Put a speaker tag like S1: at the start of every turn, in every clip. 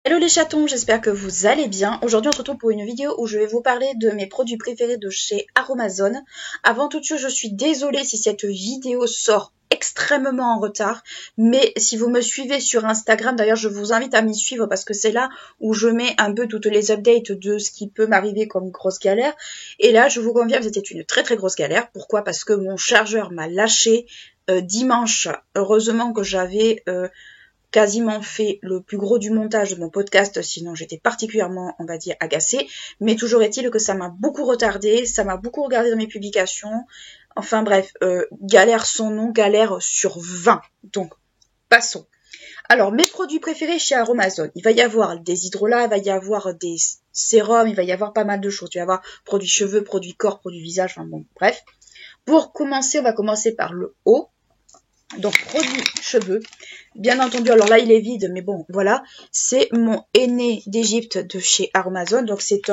S1: Hello les chatons, j'espère que vous allez bien. Aujourd'hui on se retrouve pour une vidéo où je vais vous parler de mes produits préférés de chez Aromazone. Avant toute chose, je suis désolée si cette vidéo sort extrêmement en retard, mais si vous me suivez sur Instagram, d'ailleurs je vous invite à m'y suivre parce que c'est là où je mets un peu toutes les updates de ce qui peut m'arriver comme grosse galère. Et là je vous confirme que c'était une très grosse galère. Pourquoi? Parce que mon chargeur m'a lâché dimanche. Heureusement que j'avais quasiment fait le plus gros du montage de mon podcast, sinon j'étais particulièrement, on va dire, agacée. Mais toujours est-il que ça m'a beaucoup retardé, ça m'a beaucoup regardé dans mes publications. Enfin bref, galère son nom, galère sur 20. Donc, passons. Alors, mes produits préférés chez Aromazone, il va y avoir des hydrolats, il va y avoir des sérums, il va y avoir pas mal de choses. Il va y avoir produits cheveux, produits corps, produits visage, enfin bon, bref. Pour commencer, on va commencer par le haut. Donc, produits cheveux. Bien entendu, alors là, il est vide, mais bon, voilà. C'est mon henné d'Égypte de chez Aromazone. Donc, c'est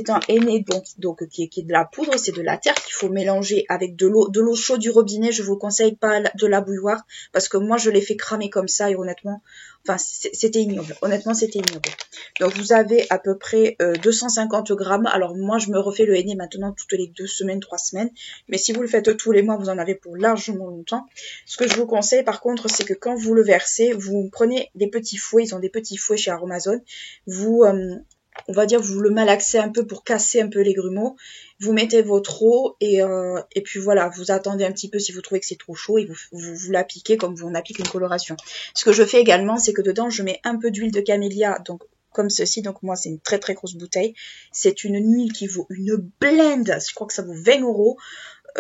S1: un henné donc qui est de la poudre, c'est de la terre qu'il faut mélanger avec de l'eau chaude du robinet. Je vous conseille pas de la bouilloire parce que moi, je l'ai fait cramer comme ça et honnêtement, enfin, c'était ignoble. Honnêtement, c'était ignoble. Donc, vous avez à peu près 250 grammes. Alors, moi, je me refais le henné maintenant toutes les 2 semaines, 3 semaines. Mais si vous le faites tous les mois, vous en avez pour largement longtemps. Ce que je vous conseille, par contre, c'est que quand vous le versez, vous prenez des petits fouets. Ils ont des petits fouets chez Aromazone. On va dire, vous le malaxez un peu pour casser un peu les grumeaux. Vous mettez votre eau et puis voilà, vous attendez un petit peu si vous trouvez que c'est trop chaud et vous l'appliquez comme on applique une coloration. Ce que je fais également, c'est que dedans, je mets un peu d'huile de camélia, donc comme ceci. Donc moi, c'est une très grosse bouteille. C'est une huile qui vaut une blinde. Je crois que ça vaut 20 €.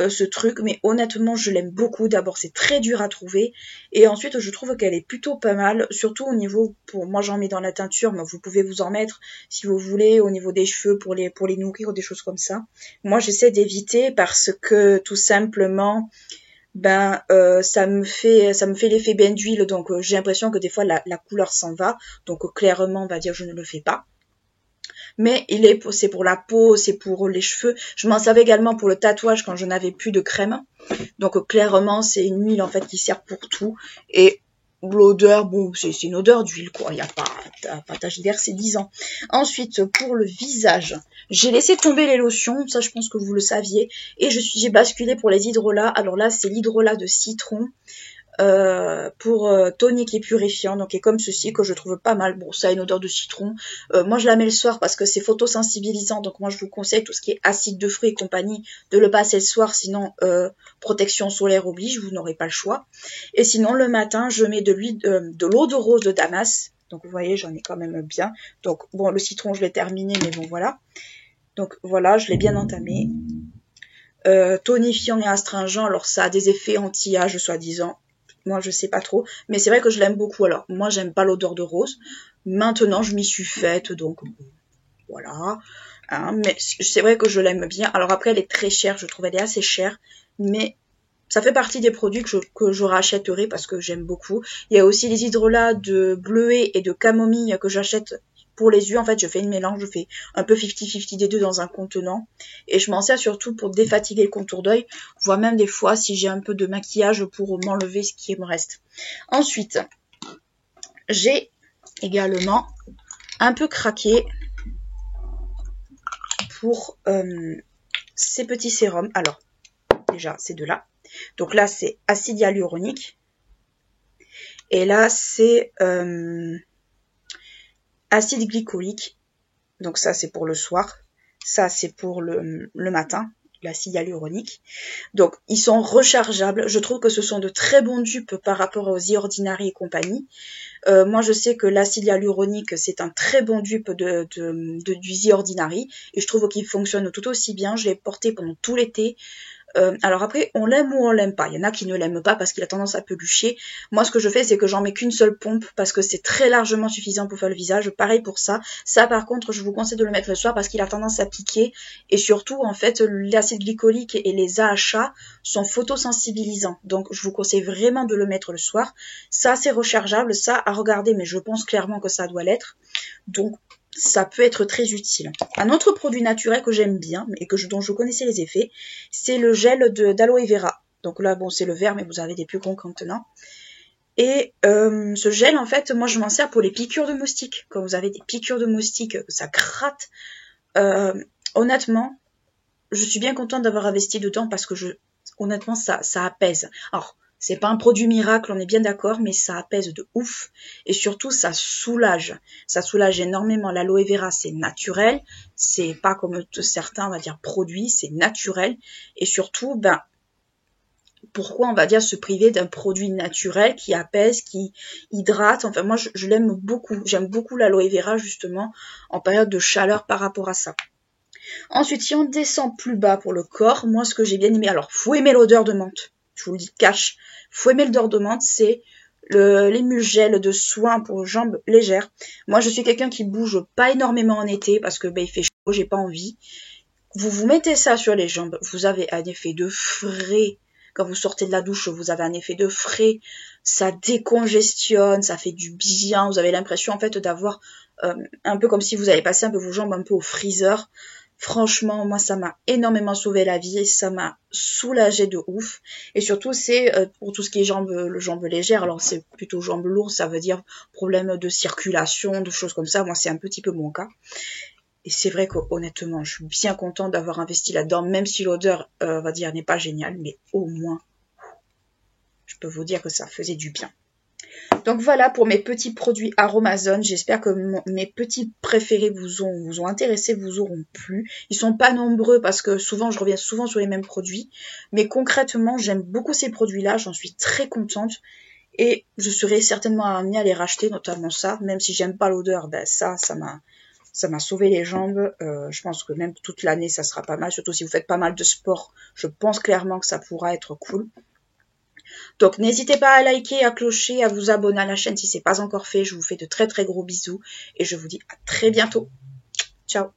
S1: Ce truc, mais honnêtement je l'aime beaucoup. D'abord c'est très dur à trouver et ensuite je trouve qu'elle est plutôt pas mal, surtout au niveau, pour moi j'en mets dans la teinture, mais vous pouvez vous en mettre si vous voulez au niveau des cheveux pour les nourrir ou des choses comme ça. Moi j'essaie d'éviter parce que tout simplement ça me fait l'effet bain d'huile, donc j'ai l'impression que des fois la couleur s'en va, donc clairement on va dire je ne le fais pas. Mais c'est pour la peau, c'est pour les cheveux. Je m'en servais également pour le tatouage quand je n'avais plus de crème. Donc clairement, c'est une huile en fait qui sert pour tout. Et l'odeur, bon, c'est une odeur d'huile quoi. Il n'y a pas d'agir, c'est 10 ans. Ensuite, pour le visage, j'ai laissé tomber les lotions. Ça, je pense que vous le saviez. Et j'ai basculé pour les hydrolats. Alors là, c'est l'hydrolat de citron. Pour tonique et purifiant, donc est comme ceci, que je trouve pas mal. Bon, ça a une odeur de citron. Moi je la mets le soir parce que c'est photosensibilisant, donc moi je vous conseille tout ce qui est acide de fruits et compagnie de le passer le soir, sinon protection solaire oblige, vous n'aurez pas le choix. Et sinon le matin je mets de l'eau de rose de Damas, donc vous voyez j'en ai quand même bien. Donc bon, le citron je l'ai terminé, mais bon voilà. Donc voilà, je l'ai bien entamé. Tonifiant et astringent, alors ça a des effets anti-âge soi-disant. Moi, je sais pas trop, mais c'est vrai que je l'aime beaucoup. Alors, moi, j'aime pas l'odeur de rose. Maintenant, je m'y suis faite, donc voilà. Hein, mais c'est vrai que je l'aime bien. Alors après, elle est très chère. Je trouve elle est assez chère, mais ça fait partie des produits que je rachèterai parce que j'aime beaucoup. Il y a aussi les hydrolats de bleuet et de camomille que j'achète pour les yeux. En fait, je fais une mélange, je fais un peu 50-50 des deux dans un contenant. Et je m'en sers surtout pour défatiguer le contour d'œil, voire même des fois si j'ai un peu de maquillage pour m'enlever ce qui me reste. Ensuite, j'ai également un peu craqué pour ces petits sérums. Alors, déjà, ces deux-là. Donc là, c'est acide hyaluronique. Et là, c'est acide glycolique. Donc ça, c'est pour le soir. Ça, c'est pour le matin, l'acide hyaluronique. Donc, ils sont rechargeables. Je trouve que ce sont de très bons dupes par rapport aux The Ordinary et compagnie. Moi, je sais que l'acide hyaluronique, c'est un très bon dupe du The Ordinary. Et je trouve qu'il fonctionne tout aussi bien. Je l'ai porté pendant tout l'été. Alors après, on l'aime ou on l'aime pas. Il y en a qui ne l'aiment pas parce qu'il a tendance à pelucher. Moi, ce que je fais, c'est que j'en mets qu'une seule pompe parce que c'est très largement suffisant pour faire le visage. Pareil pour ça. Ça, par contre, je vous conseille de le mettre le soir parce qu'il a tendance à piquer. Et surtout, en fait, l'acide glycolique et les AHA sont photosensibilisants. Donc, je vous conseille vraiment de le mettre le soir. Ça, c'est rechargeable. Ça, à regarder, mais je pense clairement que ça doit l'être. Donc, ça peut être très utile. Un autre produit naturel que j'aime bien et dont je connaissais les effets, c'est le gel d'aloe vera. Donc là, bon, c'est le vert, mais vous avez des plus gros contenants. Et ce gel, en fait, moi, je m'en sers pour les piqûres de moustiques. Quand vous avez des piqûres de moustiques, ça gratte. Honnêtement, je suis bien contente d'avoir investi dedans parce que honnêtement, ça apaise. Alors, c'est pas un produit miracle, on est bien d'accord, mais ça apaise de ouf. Et surtout, ça soulage. Ça soulage énormément. L'aloe vera, c'est naturel. C'est pas comme certains, on va dire, produits. C'est naturel. Et surtout, ben, pourquoi, on va dire, se priver d'un produit naturel qui apaise, qui hydrate. Enfin, moi, je l'aime beaucoup. J'aime beaucoup l'aloe vera, justement, en période de chaleur par rapport à ça. Ensuite, si on descend plus bas pour le corps, moi, ce que j'ai bien aimé, alors, faut aimer l'odeur de menthe. Je vous le dis cash. Faut aimer l'odeur de menthe, c'est l'émulgel de soin pour jambes légères. Moi, je suis quelqu'un qui bouge pas énormément en été parce que il fait chaud, j'ai pas envie. Vous mettez ça sur les jambes, vous avez un effet de frais. Quand vous sortez de la douche, vous avez un effet de frais. Ça décongestionne, ça fait du bien. Vous avez l'impression en fait d'avoir un peu comme si vous avez passé un peu vos jambes un peu au freezer. Franchement, moi, ça m'a énormément sauvé la vie et ça m'a soulagé de ouf. Et surtout, c'est pour tout ce qui est jambes légères. Alors, c'est plutôt jambes lourdes, ça veut dire problème de circulation, de choses comme ça. Moi, c'est un petit peu mon cas. Et c'est vrai qu'honnêtement, je suis bien contente d'avoir investi là-dedans, même si l'odeur, on va dire, n'est pas géniale. Mais au moins, je peux vous dire que ça faisait du bien. Donc voilà pour mes petits produits Aromazone. J'espère que mes petits préférés vous ont intéressé, vous auront plu. Ils sont pas nombreux parce que souvent je reviens souvent sur les mêmes produits. Mais concrètement, j'aime beaucoup ces produits-là. J'en suis très contente. Et je serai certainement amenée à les racheter, notamment ça. Même si j'aime pas l'odeur, ben ça m'a sauvé les jambes. Je pense que même toute l'année, ça sera pas mal. Surtout si vous faites pas mal de sport. Je pense clairement que ça pourra être cool. Donc n'hésitez pas à liker, à clocher, à vous abonner à la chaîne si ce n'est pas encore fait. Je vous fais de très très gros bisous et je vous dis à très bientôt. Ciao.